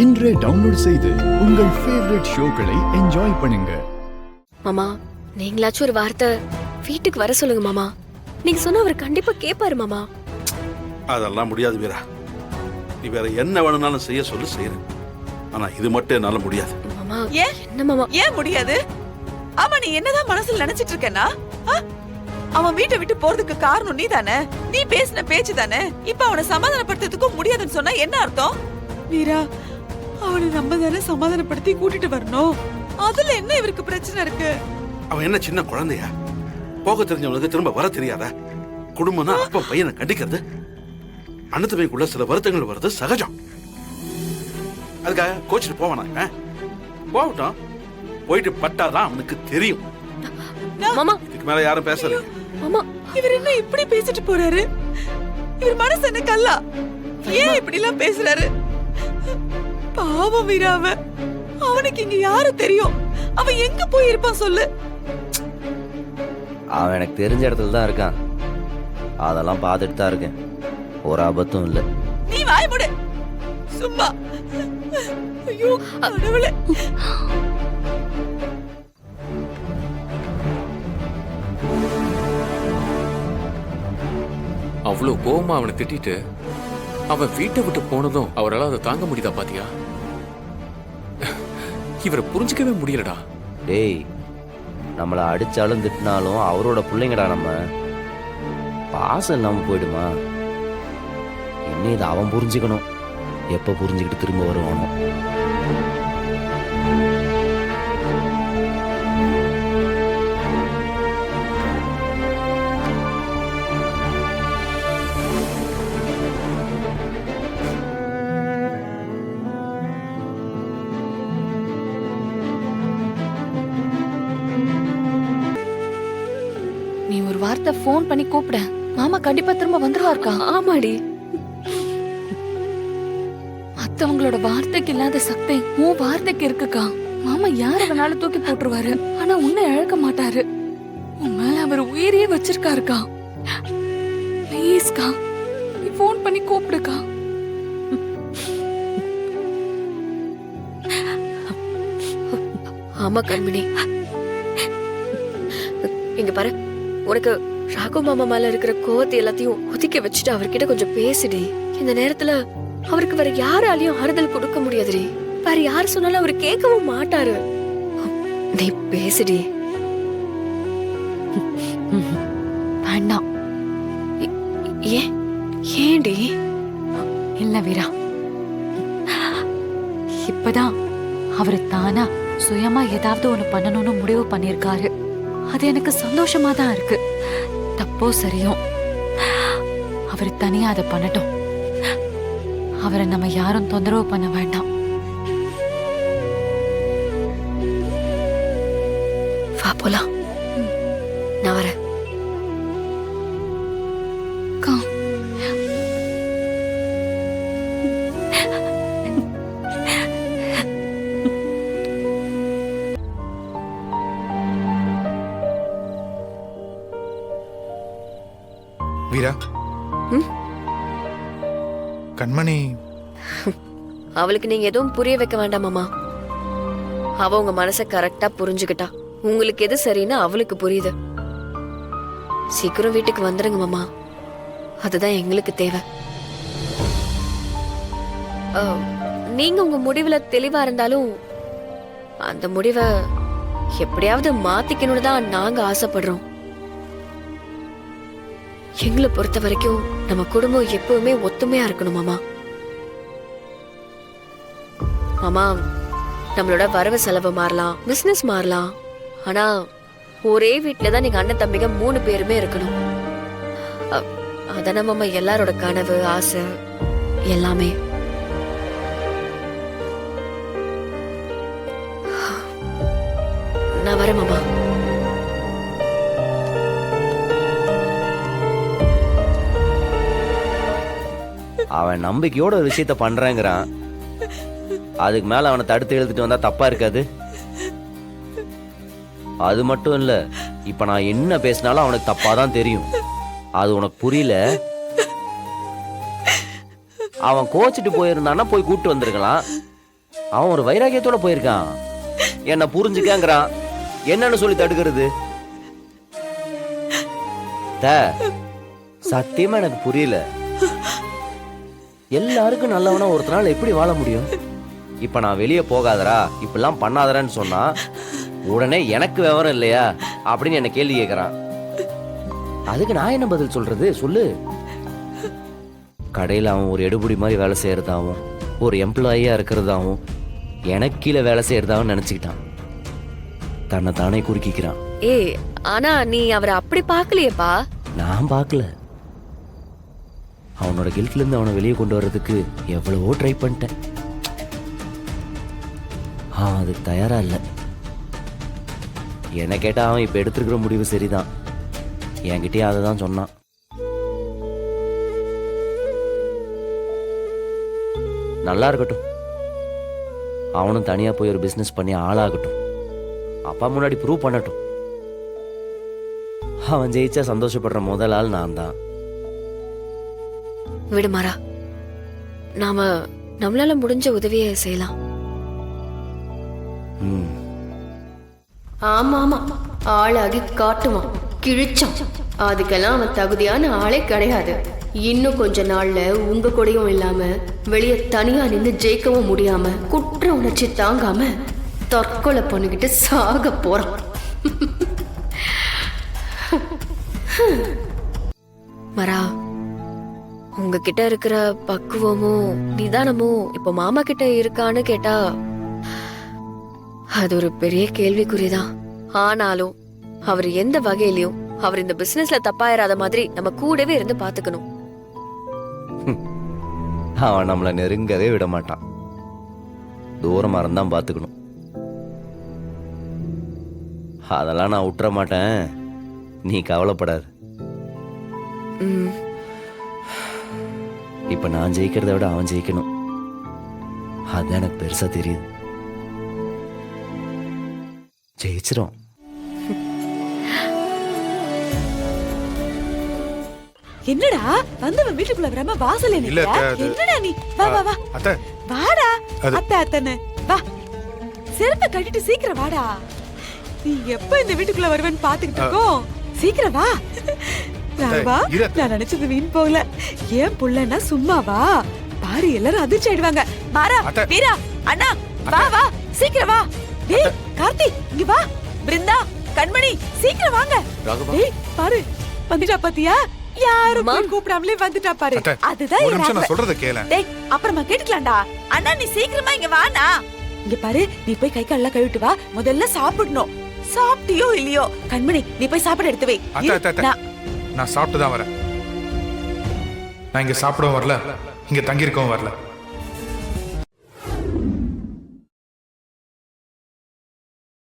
இன்றே டவுன்லோட் செய்து உங்கள் ஃபேவரட் ஷோக்களை என்ஜாய் பண்ணுங்க. மாமா, நீங்களாச்சும் ஒரு வார்த்தை வீட்டுக்கு வர சொல்லுங்க மாமா. நீங்க சொன்னா அவர் கண்டிப்பா கேட்பாரு மாமா. அதெல்லாம் முடியாது வீரா. நீ வேற என்ன வேணும்னாலும் செய்ய சொல்லு செய்யறேன். ஆனா இது மட்டும் என்னால முடியாது. மாமா, ஏன் என்ன மாமா? ஏன் முடியாது? ஆமா, நீ என்னதான் மனசுல நினைச்சிட்டு இருக்கேன்னா? அவன் வீட்டை விட்டு போறதுக்கு காரணம் நீ தானே. நீ பேசின பேச்சு தானே. இப்ப அவனை சமாதானப்படுத்துறதுக்கும் முடியாதுன்னு சொன்னா என்ன அர்த்தம்? வீரா, அவனை நம்ம தானே சமாதானப்படுத்தி கூட்டிட்டு வரணும். அதுல என்ன இவருக்கு பிரச்சனை இருக்கு? அவன் என்ன சின்ன குழந்தையா? போக தெரிஞ்சவனுக்கு திரும்ப வர தெரியாதா? குடும்பம்னா அப்பா பையனை கண்டிக்கிறது, அண்ணத்தமைக்குள்ள சில வருத்தங்கள் வருது சகஜம். அதுக்காக கோச்சிட்டு போவானா? போகட்டும், போயிட்டு பட்டாதான் அவனுக்கு தெரியும். மாமா, இதுக்கு மேல யாரும் பேசல. மாமா, இவர் என்ன இப்படி பேசிட்டு போறாரு? இவர் மனசு என்ன கல்லா? ஏன் இப்படி எல்லாம் பேசுறாரு? பாவம் வீராவ, அவனுக்கு இங்க யாரு தெரியும்? அவன் எங்க போய் இருப்பான் சொல்லு. அவன் எனக்கு தெரிஞ்ச இடத்துல தான் இருக்கான். அதெல்லாம் பார்த்துட்டு தான் இருக்கேன். ஒரு ஆபத்தும் இல்லை. நீ வாய் மூடு சும்மா. ஐயோ கடவுளே. அவ்வளவு கோவமா அவனை திட்டிட்டு அவன் வீட்டை விட்டு போனதும் அவரால் அதை தாங்க முடியுதா பாத்தியா? இவரை புரிஞ்சுக்கவே முடியலடா. டேய், நம்மளை அடிச்சாலும் திட்டினாலும் அவரோட பிள்ளைங்கடா. நம்ம பாசம் இல்லாம போயிடுமா? என்ன இதை அவன் புரிஞ்சுக்கணும். எப்ப புரிஞ்சுக்கிட்டு திரும்ப வருவானோ. நீ ஒரு வார்த்தை போன் பண்ணி கூப்பிட, மாமா கண்டிப்பா திரும்ப வந்துருவாருக்கா. ஆமாடி, மத்தவங்களோட வார்த்தைக்கு இல்லாத சக்தி உன் வார்த்தைக்கு இருக்குக்கா. மாமா யார வேணாலும் தூக்கி போட்டுருவாரு, ஆனா உன்னை இழக்க மாட்டாரு. உன் மேல அவர் உயிரையே வச்சிருக்காருக்கா. ப்ளீஸ்க்கா, நீ போன் பண்ணி கூப்பிடுக்கா. ஆமா கண்மணி, இங்க பாரு, உனக்கு ராகு மாமா மேல இருக்கிற கோவத்தை எல்லாத்தையும் ஒதுக்கி வச்சுட்டு அவர்கிட்ட கொஞ்சம் பேசிடி. இந்த நேரத்துல அவருக்கு வேற யாராலையும் ஆறுதல் கொடுக்க முடியாதுடி. வேற யாரு சொன்னாலும் அவரு கேட்கவும் மாட்டாரு. நீ பேசிடி. வேண்டாம். ஏன்? ஏண்டி? இல்ல வீரா, இப்பதான் அவரு தானா சுயமா ஏதாவது ஒண்ணு பண்ணணும்னு முடிவு பண்ணிருக்காரு. அது எனக்கு சந்தோஷமா தான் இருக்கு. தப்போ சரியோ, அவரு தனியா அதை பண்ணட்டும். அவரை நம்ம யாரும் தொந்தரவு பண்ண வேண்டாம். வா போலாம். நான் வரேன். வீரா, கண்மணி அவளுக்கு நீங்க எதுவும் புரிய வைக்க வேண்டாம் மாமா. அவ உங்க மனச கரெக்டா புரிஞ்சுக்கிட்டா. உங்களுக்கு எது சரின்னு அவளுக்கு புரியுது. சீக்கிரம் வீட்டுக்கு வந்துருங்க மாமா, அதுதான் எங்களுக்கு தேவை. நீங்க உங்க முடிவுல தெளிவா இருந்தாலும் அந்த முடிவை எப்படியாவது மாத்திக்கணும்னு தான் நாங்க ஆசைப்படுறோம். எங்களை பொறுத்த வரைக்கும் நம்ம குடும்பம் எப்பவுமே ஒத்துமையா இருக்கணும் மாமா. மாமா, நம்மளோட வரவு செலவு மாறலாம், பிசினஸ் மாறலாம், ஆனா ஒரே வீட்டுலதான் நீங்க அண்ணன் தம்பிங்க 3 பேருமே இருக்கணும். அதான மாமா எல்லாரோட கனவு, ஆசை எல்லாமே. நான் வரேன் மாமா. அவன் நம்பிக்கையோட ஒரு விஷயத்த பண்றேங்கிறான். அதுக்கு மேல அவனை தடுத்து எழுதிட்டு வந்தா தப்பா இருக்காது? அது மட்டும் இல்ல, இப்ப நான் என்ன பேசினாலும் அவனுக்கு தப்பாதான் தெரியும். அது உனக்கு புரியல. அவன் கோச்சிட்டு போயிருந்தான்னா போய் கூட்டு வந்திருக்கலாம். அவன் ஒரு வைராகியத்தோட போயிருக்கான். என்ன புரிஞ்சுக்கங்கிறான். என்னன்னு சொல்லி தடுக்கிறது? சத்தியமா எனக்கு புரியல. எல்லாருக்கும் நல்லவனா ஒருத்தனால எப்படி வாழ முடியும்? இப்ப நான் வெளியே போகாதரா, இப்பெல்லாம் பண்ணாதரான்னு சொன்னா உடனே எனக்கு விவரம் இல்லையா அப்படின்னு என்ன கேள்வி கேட்கறான். அதுக்கு நான் என்ன பதில் சொல்றது? சொல்லு. கடையில் அவன் ஒரு எடுபடி மாதிரி வேலை செய்யறதாவும், ஒரு எம்ப்ளாயியா இருக்கிறதாவும், எனக்கு கீழே வேலை செய்யறதாவும் நினைச்சுக்கிட்டான். தன்னை தானே குறுக்கிக்கிறான். ஏய், ஆனா நீ அவரை அப்படி பார்க்கலையேப்பா. நான் பார்க்கல. அவனோட கில்ட்ல இருந்து அவனை வெளியே கொண்டு வர்றதுக்கு எவ்வளவோ ட்ரை பண்ணிட்டேன். அவன் அதுக்கு தயாரா இல்லை. என்ன கேட்டா அவன் இப்ப எடுத்துருக்கிற முடிவு சரிதான். என்கிட்டயே அதை தான் சொன்னான். நல்லா இருக்கட்டும், அவனும் தனியா போய் ஒரு பிசினஸ் பண்ணி ஆளாகட்டும். அப்பா முன்னாடி ப்ரூவ் பண்ணட்டும். அவன் ஜெயிச்சா சந்தோஷப்படுற முதல் ஆள் நான் தான். விடுமாறா, நாம நம்மளால முடிஞ்ச உதவியை செய்யலாம். ம். ஆமா ஆமா, ஆளாகி காட்டுவான், கிழிச்சான். அதுக்கெல்லாம் அவன் தகுதியான ஆளே கிடையாது. இன்னும் கொஞ்ச நாள்ல உங்க கூடயும் இல்லாம வெளியே தனியா நின்று ஜெயிக்கவும் முடியாம குற்ற உணர்ச்சி தாங்காம தற்கொலை பண்ணிக்கிட்டு சாக போறான். மரா, உங்ககிட்ட இருக்கிற பக்குவமும் நிதானமும் இப்ப மாமா கிட்ட இருக்கான்னு கேட்டா அது ஒரு பெரிய கேள்விக்குறிதான். ஆனாலும் அவர் எந்த வகையிலயும் அவர் இந்த பிசினஸ்ல தப்பாயிராத மாதிரி நம்ம கூடவே இருந்து பாத்துக்கணும். அவன் நம்மளை நெருங்கவே விட மாட்டான். தூரமா இருந்தான் பாத்துக்கணும். அதெல்லாம் நான் விட்டுற மாட்டேன், நீ கவலைப்படாது. ம், இப்ப நான் ஜெயிக்கிறத விட அவன் ஜெயிக்கணும். அதுதான் எனக்கு பெருசா தெரியுது. ஜெயிச்சிரும். என்னடா வந்தவன் வீட்டுக்குள்ள வராம வாசல்ல இல்ல, நிக்கிற? அது- என்னடா நீ? வா வா வா. அத்தை, வாடா. அது- அத்தை அத்தனை வா. செருப்பை கட்டிட்டு சீக்கிரம் வாடா. நீ எப்ப இந்த வீட்டுக்குள்ள வருவேன்னு பாத்துக்கிட்டு இருக்கோம். சீக்கிரம் வா. நான் வா. இரு அத்தை. நான் நினைச்சது வீண் போகல. ஏன் புள்ளனா சும்மா வா. பாரு எல்லாரும் அதிர்ச்சி ஆயிடுவாங்க. மாறா, அத்தை. வீரா, அண்ணா, வா வா. சீக்கிரம் வா. டேய் கார்த்தி, இங்க வா. பிருந்தா, கண்மணி, சீக்கிரம் வாங்க. ராகவா, டேய் பாரு, வந்துட்டா பாத்தியா? யாரும் அம்மா. போய் கூப்பிடாமலே வந்துட்டா பாரு. அத்தை, அதுதான் ஒரு என் நிமிஷம் நான் ஆசை. சொல்றத கேள. டேய் அப்புறமா கேட்டுக்கலாம்டா. அண்ணா நீ சீக்கிரமா இங்க வாண்ணா. இங்க பாரு, நீ போய் கை கால் எல்லாம் கழுவிட்டு வா. முதல்ல சாப்பிடணும். சாப்பிட்டியோ இல்லையோ? கண்மணி நீ போய் சாப்பாடு எடுத்து வை. அத்தை, அத்தை, அத்தை. நான் நான் சாப்பிட்டு தான் வரேன். நான் இங்க சாப்பிடவும் வரல, இங்க தங்கி இருக்கவும் வரல.